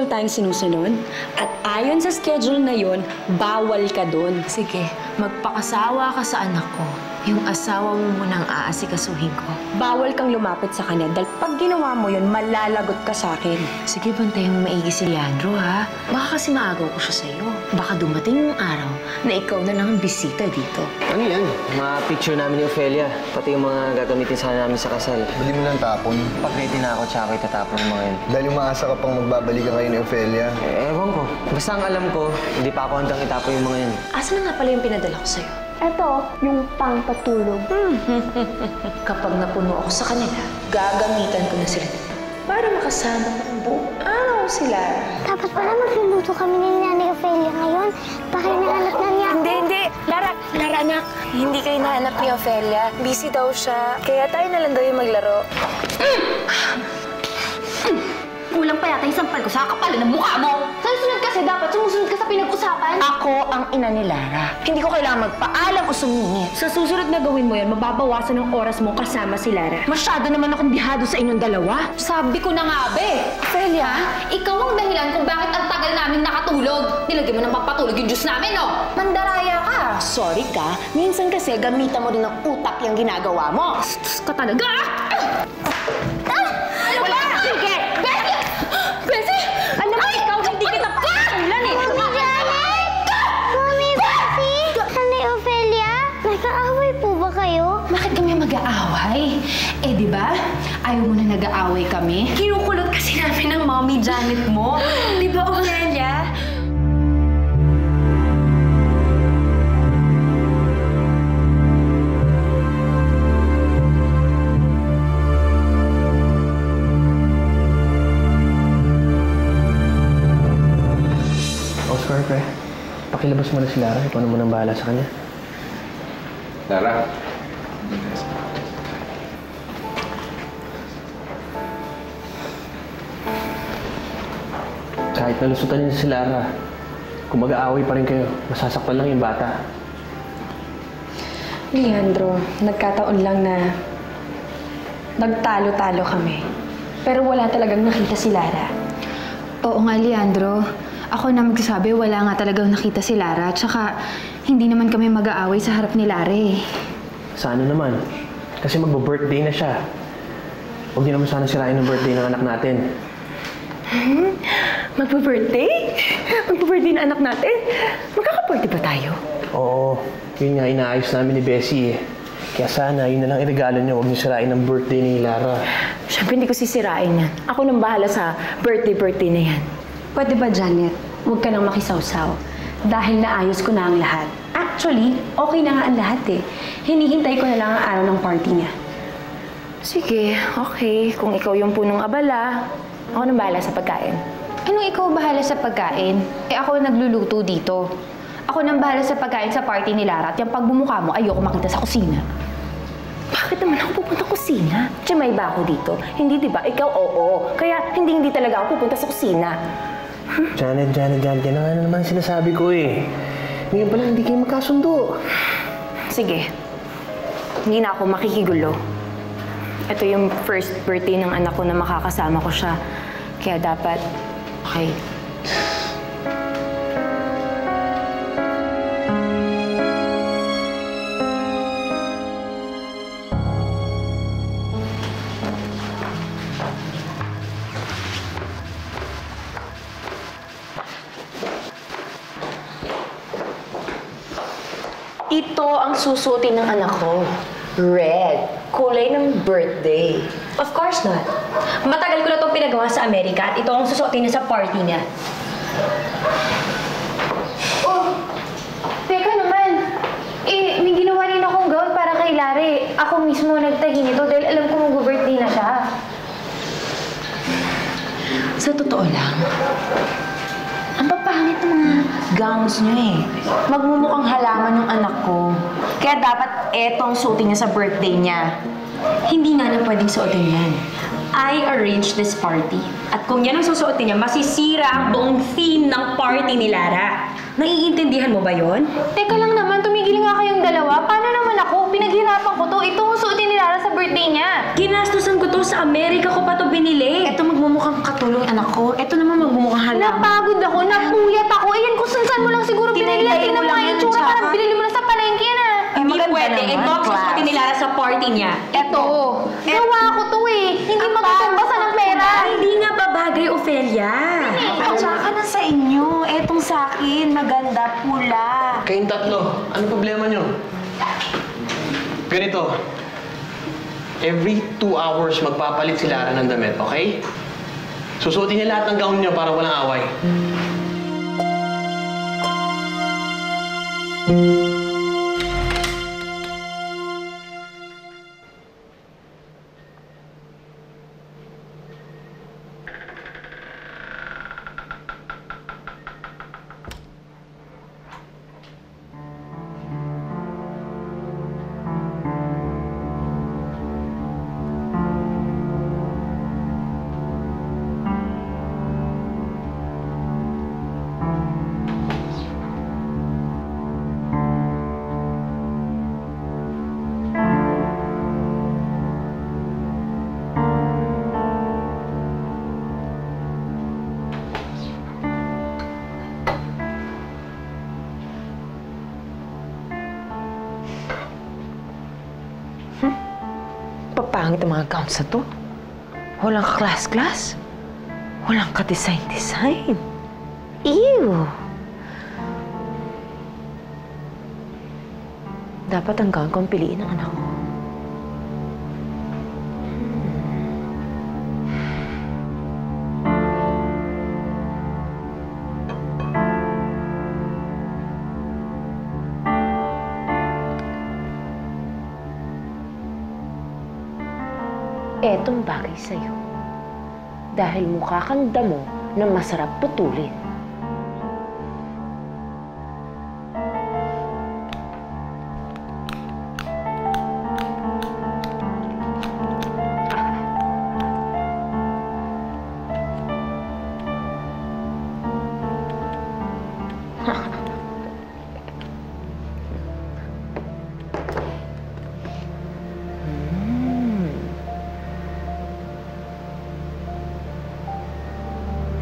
schedule tayong sinusunod. At ayon sa schedule na yon, bawal ka doon. Sige, magpakasawa ka sa anak ko. Yung asawa mo munang aasikasuhin ko. Bawal kang lumapit sa kanya dahil pag ginawa mo yun, malalagot ka sa akin. Sige, bantayan mo maigi si Leandro, ha? Baka kasi maagaw ko siya sa'yo. Baka dumating yung araw na ikaw na lang ang bisita dito. Ano yan? Mga picture namin ni Ophelia. Pati yung mga gagamitin sana namin sa kasal. Bali mo lang tapon. Pag ready na ako, tsaka ko itatapon yung mga yun. Dahil umaasa ka pang magbabalikan kayo ni Ophelia. Ewan ko. Basta ang alam ko, hindi pa ako handang itapon yung mga yun. Asan na nga pala yung pinadala ko sa'yo? Eto, yung pangpatulog. Kapag napuno ako sa kanila, gagamitan ko na sila para makasama ko ang buong araw sila. Dapat pala magluluto kami ni Nanay Ophelia ngayon. Baka hinahanap na niya ako. Hindi. Lara anak, hindi kayo nahanap ni Ophelia. Busy daw siya. Kaya tayo na lang daw yung maglaro. Kulang pa yata yung sampal ko sa kapalan ng mukha mo. Sa susunod kasi dapat sumusunod ka sa pinag-usapan. Ako ang ina ni Lara. Hindi ko kailangan magpaalam o sumingit. Sa susunod na gawin mo yun, mababawasan ng oras mo kasama si Lara. Masyado naman akong bihado sa inyong dalawa. Sabi ko na nga, be. Ophelia, ikaw ang dahilan kung bakit ang tagal namin nakatulog. Nilagyan mo ng papatulog yung juice namin, no? Mandaraya ka. Sorry ka, minsan kasi gamitan mo din ng utak yung ginagawa mo. Tus ka talaga. Wala! Sige! Bessie! Alam mo, ikaw hindi kita pakasulan eh! Mami Janet! Mami Bessie! Nanay Ophelia? Nagkaaway po ba kayo? Bakit kami mag-aaway? Eh, di ba? Ayaw mo na nag-aaway kami? Kinukulot kasi namin ng Mommy Janet mo. Di ba, Ophelia? Oscar, pre. Pakilabas mo na si Lara. Ikaw na munang bahala sa kanya. Lara. Kahit nalusutan niya si Lara, kung mag-aaway pa rin kayo, masasaktan lang yung bata. Leandro, nagkataon lang na nagtalo-talo kami. Pero wala talagang nakita si Lara. Oo nga, Leandro. Ako na magsasabi, wala nga talagang nakita si Lara. Tsaka, hindi naman kami mag-aaway sa harap ni Lara eh. Sana naman. Kasi magbo-birthday na siya. Huwag niyo naman sana sirain ang birthday ng anak natin. Magpa-birthday? Magpa-birthday na anak natin? Magkaka-party ba tayo? Oo. Yun nga, inaayos namin ni Bessie eh. Kaya sana, yun na lang iregalo niyo. Huwag niyo sirain ang birthday ni Lara. Siyempre, hindi ko sisirain yan. Ako nang bahala sa birthday na yan. Pwede ba, Janet? Huwag ka nang makisawsaw. Dahil naayos ko na ang lahat. Actually, okay na nga ang lahat eh. Hinihintay ko na lang ang araw ng party niya. Sige, okay. Kung ikaw yung punong abala, ako nang bahala sa pagkain. Anong ikaw bahala sa pagkain? Eh ako nagluluto dito. Ako nang bahala sa pagkain sa party ni Lara at yung pagbumuka mo, ayoko makita sa kusina. Bakit naman ako pupunta sa kusina? May ba ako dito? Hindi, di ba? Ikaw, oo. Kaya hindi talaga ako pupunta sa kusina. Janet, yan na nga naman sinasabi ko eh. Ngayon pala hindi kayo magkasundo. Sige, hindi na ako makikigulo. Ito yung first birthday ng anak ko na makakasama ko siya. Kaya dapat, okay. Ito ang susuotin ng anak ko. Red. Kulay ng birthday. Of course not. Matagal ko na itong pinagawa sa Amerika at ito ang susuotin niya sa party niya. Oh, teka naman. Eh, may ginawa rin akong gown para kay Larry. Ako mismo nagtahi nito dahil alam ko mag-birthday na siya. Sa totoo lang, ang papangit ng mga gowns niyo eh. Magmumukhang halaman yung anak ko. Kaya dapat etong suotin niya sa birthday niya. Hindi nga na pwedeng suotin yan. I arranged this party. At kung yan ang susuotin niya, masisira ang buong theme ng party ni Lara. Naiintindihan mo ba yon? Teka lang naman, tumigil nga kayong dalawa. Paano naman ako? Pinaghirapan ko to. Ito ang suotin ni Lara sa birthday niya. Ginastusan ko to sa Amerika ko pa to binili. Ito magmumukhang katulong anak ko. Ito naman magmumukhang Napagod ako, napuyat ako. Ayan, kung saan mo lang siguro binili. Tingnan mo nga yung tsura, parang binili mo na sa palengke na. Hindi pwede. Ito ang susuotin ni Lara sa party niya. Ito. Gawa ko to eh. Hindi matutumbasan ng pera. Hindi nga babagay, Ophelia. At saka na sa inyo. Etong sa akin, maganda, pula. Kayong tatlo, ano problema nyo? Ganito, every 2 hours magpapalit si Lara ng damit, okay? Susuotin niya lahat ng gown niyo para walang away. Papangit ang mga gowns na to. Walang ka-class-class. Walang ka-design-design. Ew! Dapat ang gown ko ang piliin ng anak ko. Etong bagay sa'yo. Dahil mukha kang damo na masarap putulin.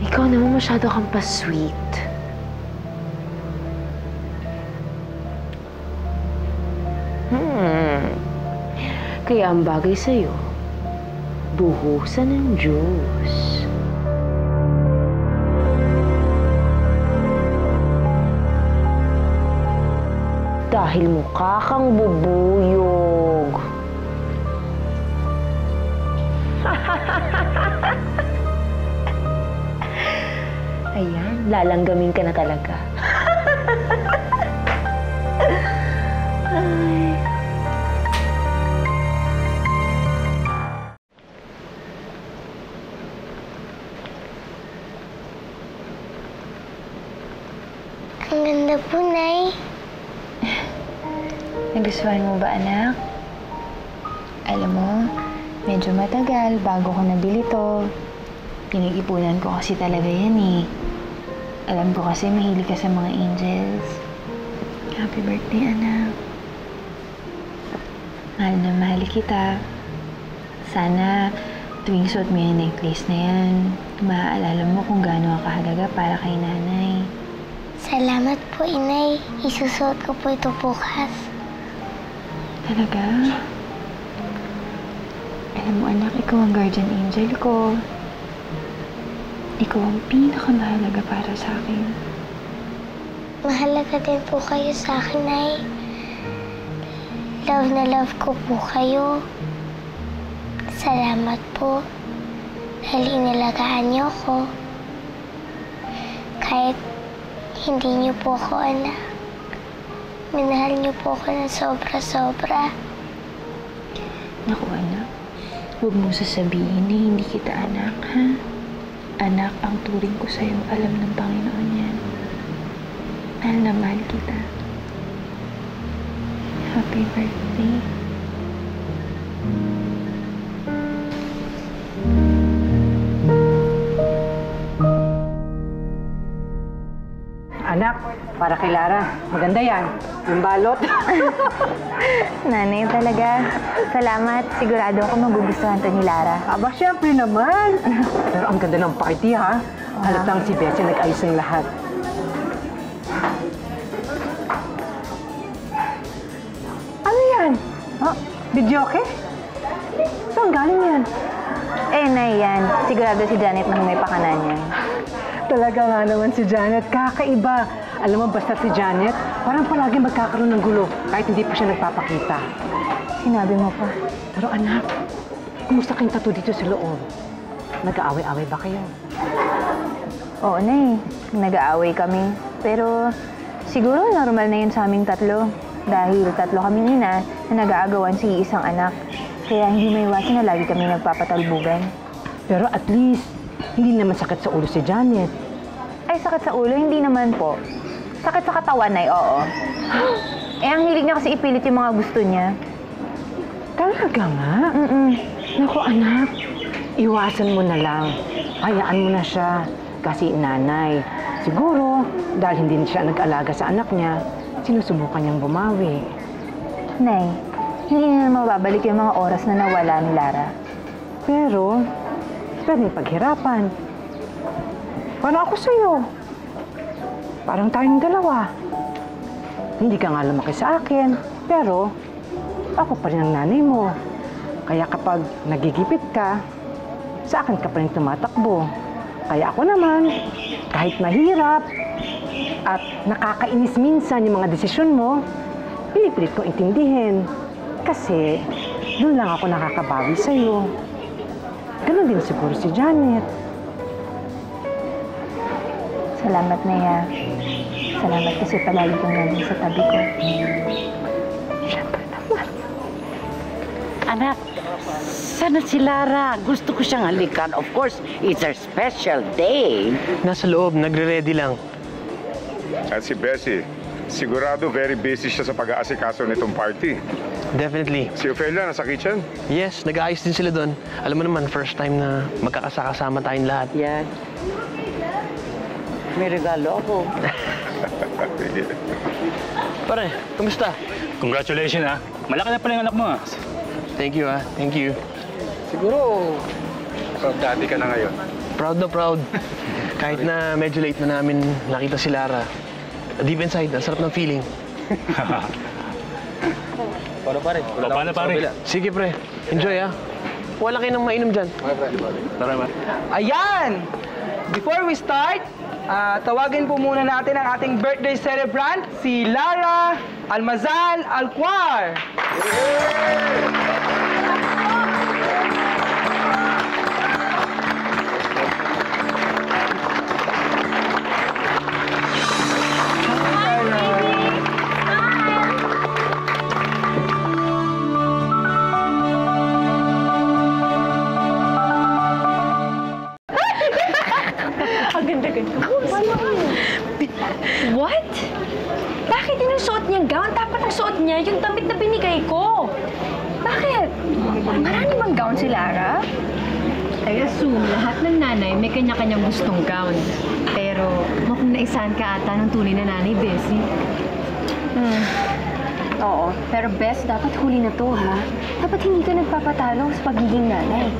Ikaw naman masyado kang pa-sweet. Kaya ang bagay sa'yo, buhusan ng juice. Dahil mukha kang bubuyog. Ayan, lalanggamin ka na talaga. Ay. Ang ganda po, Nay. Nagustuhan mo ba, anak? Alam mo, medyo matagal bago ko nabili to. Pinag-ipunan ko kasi talaga yan eh. Alam ko kasi mahilig ka sa mga angels. Happy birthday, anak. Mahal na mahal kita. Sana tuwing suot mo yung necklace na yan, maaalala mo kung gaano ang kahalaga para kay nanay. Salamat po, Inay. Isusuot ko po ito bukas. Talaga? Alam mo, anak, ikaw ang guardian angel ko. Ikaw ang pinakamahalaga para sa akin. Mahalaga din po kayo sa akin, Nay. Love na love ko po kayo. Salamat po. Dahil inalagaan niyo ko. Kahit hindi niyo po ako anak. Minahal niyo po ako ng sobra-sobra. Naku, anak. Huwag mo sasabihin na hindi kita anak, ha? Anak, ang turing ko sa'yo. Alam ng Panginoon yan. Mahal na mahal kita. Happy birthday. Anak, para kay Lara. Maganda yan. Yung balot. Nanay, talaga. Salamat. Sigurado ako magugustuhan to ni Lara. Aba, syempre naman. Pero ang ganda ng party, ha? Halatang si Bessie nag-ayos ng lahat. Ano yan? Oh, videoke? Saan galing yan? Nay, yan. Sigurado si Janet na may pakanan yan. Talaga nga naman si Janet, kakaiba. Alam mo, basta si Janet, parang palagi magkakaroon ng gulo kahit hindi pa siya nagpapakita. Sinabi mo pa. Pero anak, kumusta kayong tattoo dito sa loob? Nag-aaway-aaway ba kayo? Oo, Nay. Nag-aaway kami. Pero siguro normal na yun sa aming tatlo. Dahil tatlo kami nina na nag-aagawan sa isang anak. Kaya hindi may iwasan na lagi kami nagpapatalbugan. Pero at least, hindi naman sakit sa ulo si Janet. Ay, sakit sa ulo? Hindi naman po. Sakit sa katawan, Nay, oo. Ang hilig niya kasi ipilit yung mga gusto niya. Talaga nga? Naku anak, iwasan mo na lang. Hayaan mo na siya. Kasi nanay, siguro dahil hindi siya nag-alaga sa anak niya, sinusubukan niyang bumawi. Nay, hindi na mababalik yung mga oras na nawala ni Lara. Pero, pwedeng paghirapan. Parang ako sa'yo. Parang tayong dalawa. Hindi ka nga lumaki sa akin, pero ako pa rin ang nanay mo. Kaya kapag nagigipit ka, sa akin ka pa rin tumatakbo. Kaya ako naman, kahit mahirap at nakakainis minsan yung mga desisyon mo, pinipilit kong intindihin. Kasi doon lang ako nakakabawi sa'yo. Ganon din siguro si Janet. Salamat, Naya. Salamat kasi palagi kang nandun sa tabi ko. Siyempre naman. Anak, sana si Lara. Gusto ko siyang halikan. Of course, it's our special day. Nasa loob, nagre-ready lang. At si Bessie, sigurado very busy siya sa pag-aasikaso nitong party. Definitely. Si Ophelia, nasa kitchen? Yes, nag-aayos din sila doon. Alam mo naman, first time na magkakasama tayong lahat. Yan. May regalo ako. Pare, kumusta? Congratulations, ha. Malaki na pala yung anak mo, ha. Thank you, ah. Thank you. Siguro, proud daddy ka na ngayon. Proud na proud. Kahit na medyo late na namin nakita si Lara. Deep inside, ang sarap ng feeling. Paano, pare? Paano, pare? Sige, pre. Enjoy, ah. Wala kayo nang mainom dyan. Tara, pare. Ayan! Before we start, tawagin po muna natin ang ating birthday celebrant, si Lara Almazal Alquar. What? Bakit inusuot niyang gown? Dapat ang suot niya yung damit na binigay ko. Bakit? Marami bang gown si Lara? I assume lahat ng nanay may kanya-kanyang gustong gown. Pero mukhang naisahan ka ata ng tunay na nanay, Bessie. Oo, pero Bess, dapat huli na to, ha? Dapat hindi ka nagpapatalo sa pagiging nanay.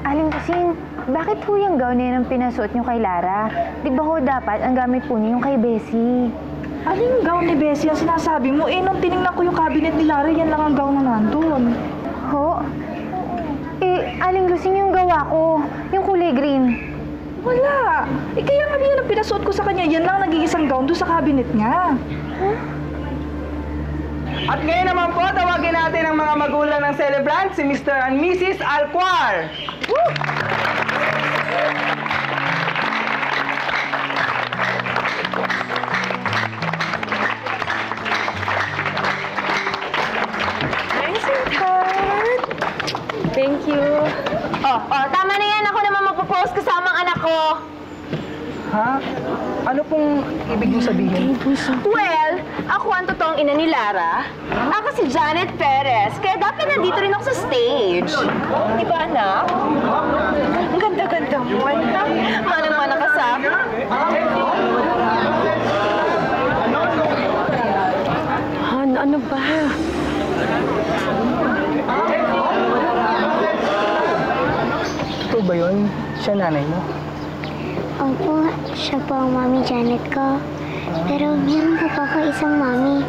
Aling Kusing, bakit ho yung gown na yan ang pinasuot niyo kay Lara? Di ba ho dapat ang gamit po niyo yung kay Bessie? Aling gown ni Bessie ang sinasabi mo? Nung tinignan ko yung cabinet ni Lara, yan lang ang gown na nandun. Ho? Aling Lusing yung gawa ko. Yung kulay green. Wala. Kaya nga yan ang pinasuot ko sa kanya. Yan lang nag-iisang gown doon sa cabinet niya. Huh? At ngayon naman po, tawagin natin ang mga magulang ng celebrant, si Mr. and Mrs. Alquar. Woo! Thank you. Tama na yan. Ako naman magpo-post kasama ang anak ko. Ha? Ano pong ibig mong sabihin? Well, ako ang totoong ina ni Lara. Ako si Janet Perez. Kaya dapat nandito rin ako sa stage. Di ba, anak? Ang ganda-ganda mo, anak. Manang-mana ka sa akin. Han, ano ba? ba yun? Siya nanay mo? Opo, siya po ang Mami Janet ko. Pero meron po pa ako isang mami.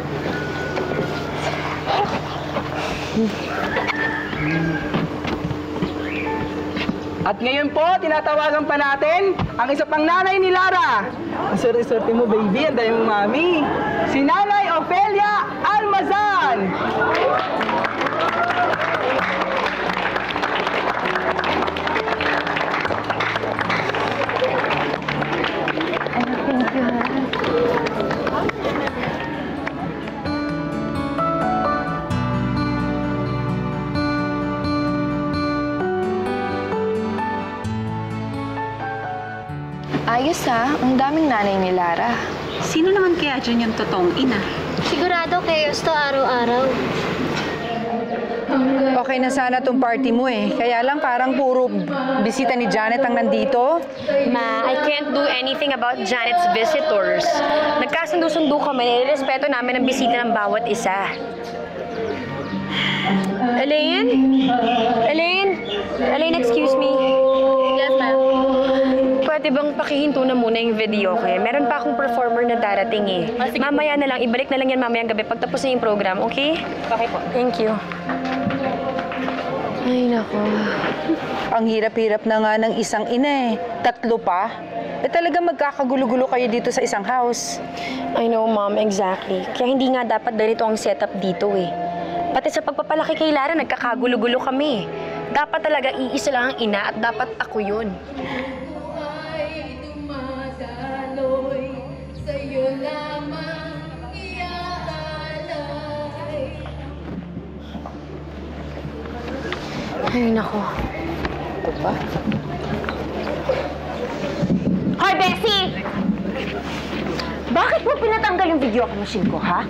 At ngayon po, tinatawagan pa natin ang isa pang nanay ni Lara. Ang swerte-swerte mo, baby. Ang dami mong mami. Si Nanay Ofelia Almazan. Thank you, ha? Ayos ha, ang daming nanay ni Lara. Sino naman kaya dyan yung totoong ina? Sigurado chaos to araw-araw. Okay na sana tong party mo eh. Kaya lang parang puro bisita ni Janet ang nandito. Ma, I can't do anything about Janet's visitors. Nagkasundo-sundo kami, nirespeto namin ang bisita ng bawat isa. Elaine? Elaine? Elaine, excuse me. Yes, ma'am. Pwede bang pakihinto na muna yung video kaya? Meron pa akong performer na darating eh. Mamaya na lang, ibalik na lang yan mamayang gabi pagtapos na yung program, okay? Okay po. Thank you. Ay, nako. Ang hirap-hirap na nga ng isang ina eh. 3 pa. Eh talaga magkakagulo-gulo kayo dito sa isang house. I know, Mom, exactly. Kaya hindi nga dapat ganito ang setup dito eh. Pati sa pagpapalaki kay Lara, nagkakagulo-gulo kami. Dapat talaga iisa lang ang ina at dapat ako yun. Ay, nako. Ito pa? Hoy, Bessie! Bakit mo pinatanggal yung video machine ko, ha?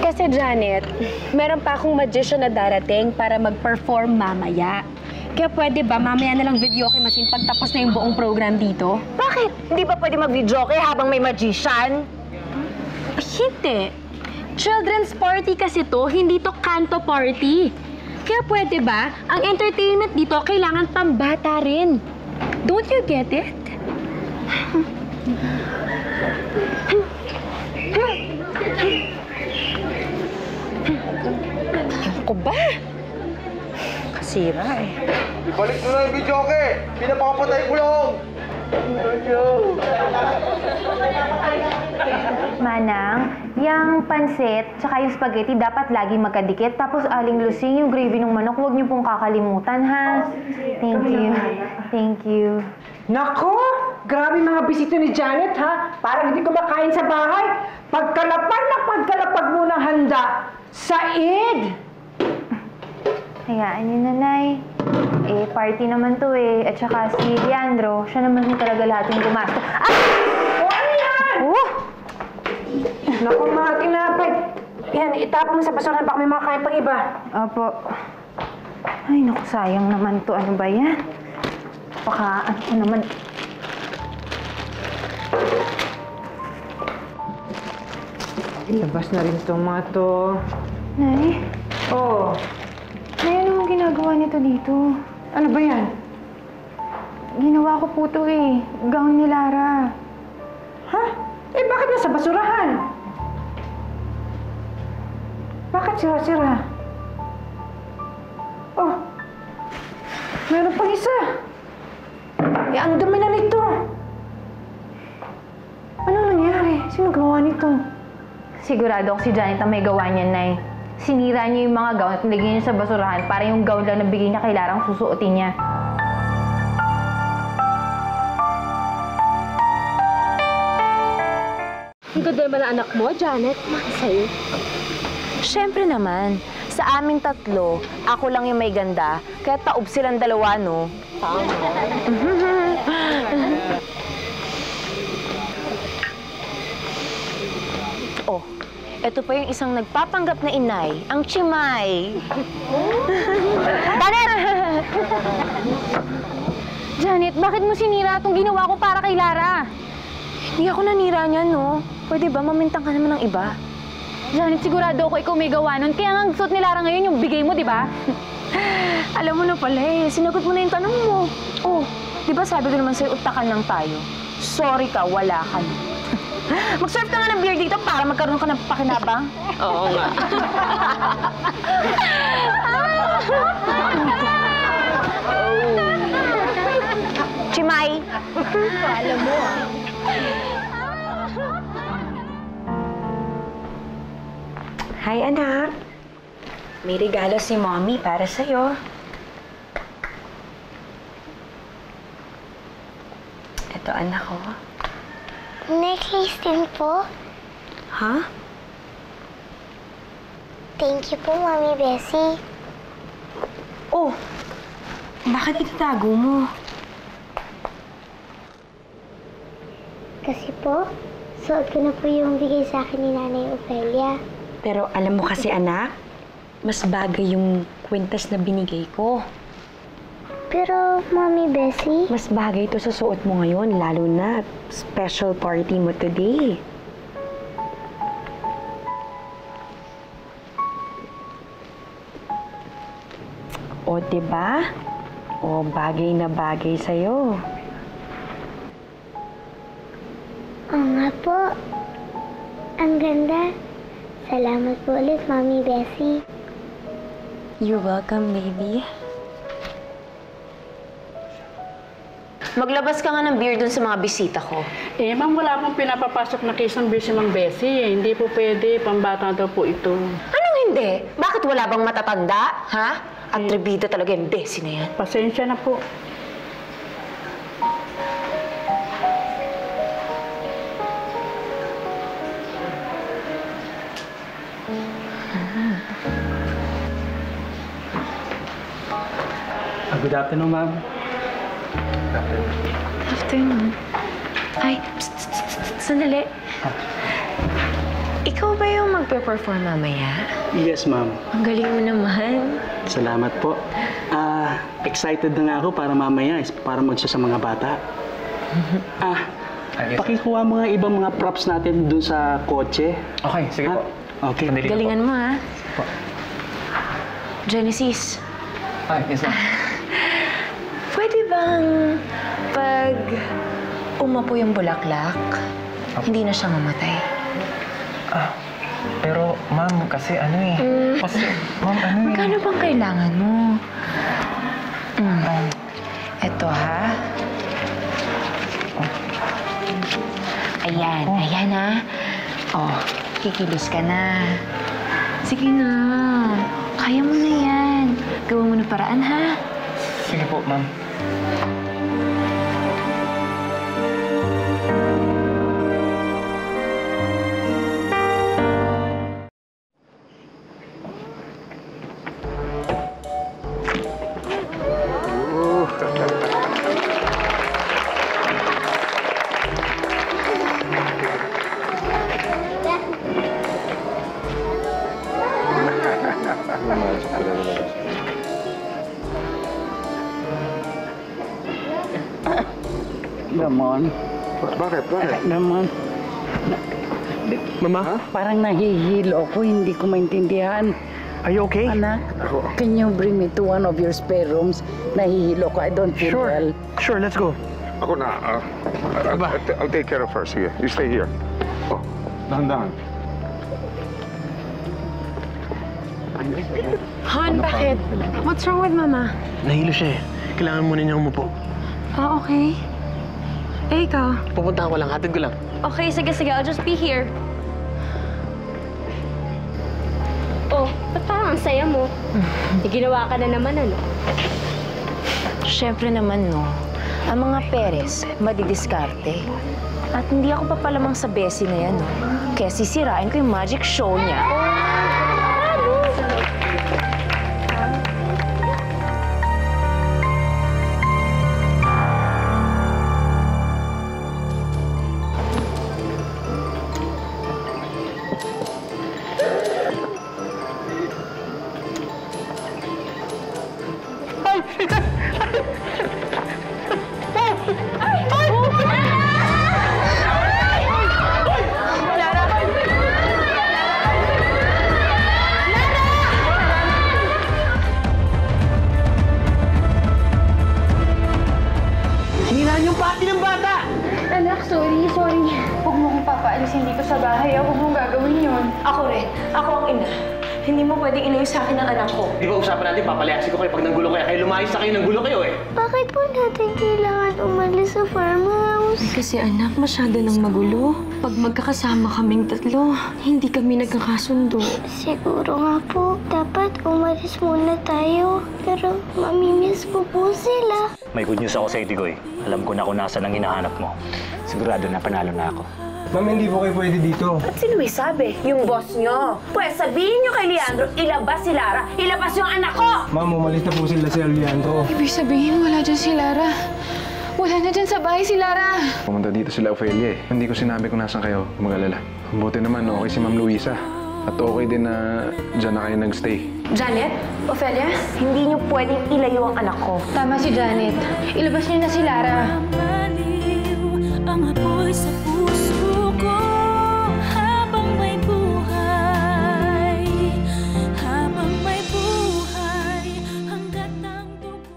Kasi, Janet, meron pa akong magician na darating para mag-perform mamaya. Kaya pwede ba mamaya na lang video machine pagtapos na yung buong program dito? Bakit? Hindi ba pwede mag-video habang may magician? Hindi. Children's party kasi to, hindi to kanto party. Kaya pwede ba, ang entertainment dito kailangan pambata rin. Don't you get it? Ako ba? Kasira eh. Ibalik mo na yung video, okay? Pinapakapatay ko lang! Manang, yung pansit tsaka yung spaghetti dapat lagi magkadikit. Tapos aling lusing, yung gravy ng manok, huwag niyo pong kakalimutan, ha? Thank you. Thank you. Nako! Grabe mga bisita ni Janet, ha? Parang hindi kumakain sa bahay. Pagkalapag mo ng handa, said! Hayaan niyo, Nanay. Eh, party naman to eh. At saka si Leandro, siya naman yung talaga lahat yung gumasto. Ah! O ano yan? Oh! Naku, mga tinapay. Yan, itapon mo sa basura, baka may makakain pang iba. Opo. Ay, naku, sayang naman to. Ano ba yan? Baka, ano naman... Labas na rin itong mga to. Nay? Oo. Nay, ano ang ginagawa nito dito? Ano ba yan? Ginawa ko po to eh. Gown ni Lara. Ha? Eh, bakit nasa basurahan? Bakit sira-sira? Oh, meron pang isa. Eh, ang dumi na nito. Ano nangyari? Sino gumawa nito? Sigurado ako si Janet ang may gawa niyan, Nay. Sinira niya yung mga gown at nilagay niya sa basurahan para yung gown lang na bigay niya kay Lara ang susuotin niya. Ang ganda naman ang anak mo, Janet. Bakit sa'yo? Siyempre naman, sa aming 3, ako lang yung may ganda, kaya taob silang 2, no? Oh, eto pa yung isang nagpapanggap na inay, ang Chimay. Janet! Janet, bakit mo sinira itong ginawa ko para kay Lara? Hindi ako nanira niyan, no? Pwede ba mamintang ka naman ng iba? Janet, sigurado ako ikaw may gawa nun. Kaya nga ang suot ni Lara ngayon yung bigay mo, di ba? Alam mo na pala eh, sinagot mo na yung tanong mo. Oh, di ba sabi ko naman sa'yo, utakan lang tayo. Sorry ka, wala ka na. Mag-serve ka nga ng beer dito para magkaroon ka ng pakinabang. Oo nga. Chimay! Alam mo. Hi, anak. May regalo si Mommy para sa'yo. Ito, anak ko. Necklace din po. Ha? Thank you po, Mami Bessie. Oh, bakit itatago mo? Kasi po, suot ko na po yung bigay sa akin ni Nanay Ofelia. Pero alam mo kasi, anak, mas bagay yung kwintas na binigay ko. Pero, Mami Bessie... Mas bagay ito sa suot mo ngayon, lalo na special party mo today. O, diba? O, bagay na bagay sa'yo. Oo nga po. Ang ganda. Salamat po ulit, Mami Bessie. You're welcome, baby. Maglabas ka nga ng beer dun sa mga bisita ko. Eh, ma'am, wala pong pinapapasok na case ng beer si Mang Bessie. Hindi po pwede. Pambata daw po ito. Anong hindi? Bakit wala bang matatanda? Ha? Atribida talaga yung Bessie na yan. Pasensya na po. Good afternoon, ma'am. Afternoon. Ay, sandali. Ikaw ba yung magpe-perform mamaya? Yes, ma'am. Ang galing mo naman. Salamat po. Excited na nga ako para mamaya para magsa sa mga bata. Pakikuha mo nga ibang mga props natin dun sa kotse. Okay, sige po. Okay. Galingan mo, ha? Genesis. Ay, yes, ma'am. Pwede bang pag umapo yung bulaklak, hindi na siya mamatay? Pero, ma'am, kasi ano eh. Kasi, ma'am, ano eh. Magkano bang kailangan mo? Eto, ha? Ayan, ayan, ha? Oh, kikilos ka na. Sige na. Kaya mo na yan. Gawin mo na paraan, ha? Sige po, ma'am. Naman. Bakit? Naman. Mama? Parang nahihilo ako. Hindi ko maintindihan. Are you okay? Anak, can you bring me to one of your spare rooms? Nahihilo ko. I don't feel well. Sure, let's go. Ako na. I'll take care of her. Sige, you stay here. Oh, dahan-dahan. Han, bakit? What's wrong with Mama? Nahilo siya eh. Kailangan muna niya umupo. Ah, okay. Eh, ikaw? Pupuntahan ko lang, hatid ko lang. Okay, sige. I'll just be here. Oh, ba't parang ang saya mo? Ginawa ka na naman, ano? Siyempre naman, no. Ang mga Perez, madidiskarte. At hindi ako papalamang sa Bessie na yan, no. Kaya sisirain ko yung magic show niya. yung pati ng bata! Anak, sorry. Huwag mo kong papaalisin dito sa bahay. Huwag mong gagawin yun. Ako rin. Ako ang ina. Hindi mo pwedeng ilayo sa akin ang anak ko. Di ba usapan natin, papalayasin ko kayo pag nanggulo kayo. Kaya lumayas na kayo, nanggulo kayo eh. Bakit po natin kailangan umalis sa farmhouse? Kasi anak, masyado nang magulo. Pag magkakasama kaming tatlo, hindi kami nagkakasundo. Siguro nga po, dapat umalis muna tayo. Pero mamimiss ko po sila. May good news ako sa Tigoy. Alam ko na kung nasa nang hinahanap mo. Sigurado na panalo na ako. Ma'am, hindi po kayo pwede dito. At si Luis sabi, yung boss nyo. Pwes sabihin nyo kay Leandro, ilabas si Lara, ilabas yung anak ko! Ma'am, umalis na po sila si Leandro. Ibig sabihin, wala dyan si Lara. Wala na dyan sa bahay si Lara. Pumunta dito sila Ophelia eh. Hindi ko sinabi kung nasan kayo, mag-alala. Buti naman, okay si Ma'am Luisa. At okay din na dyan na kayo nagstay. Janet? Ophelia? Hindi nyo pwedeng ilayo ang anak ko. Tama si Janet. Ilabas niyo na si Lara. Ang apoy sa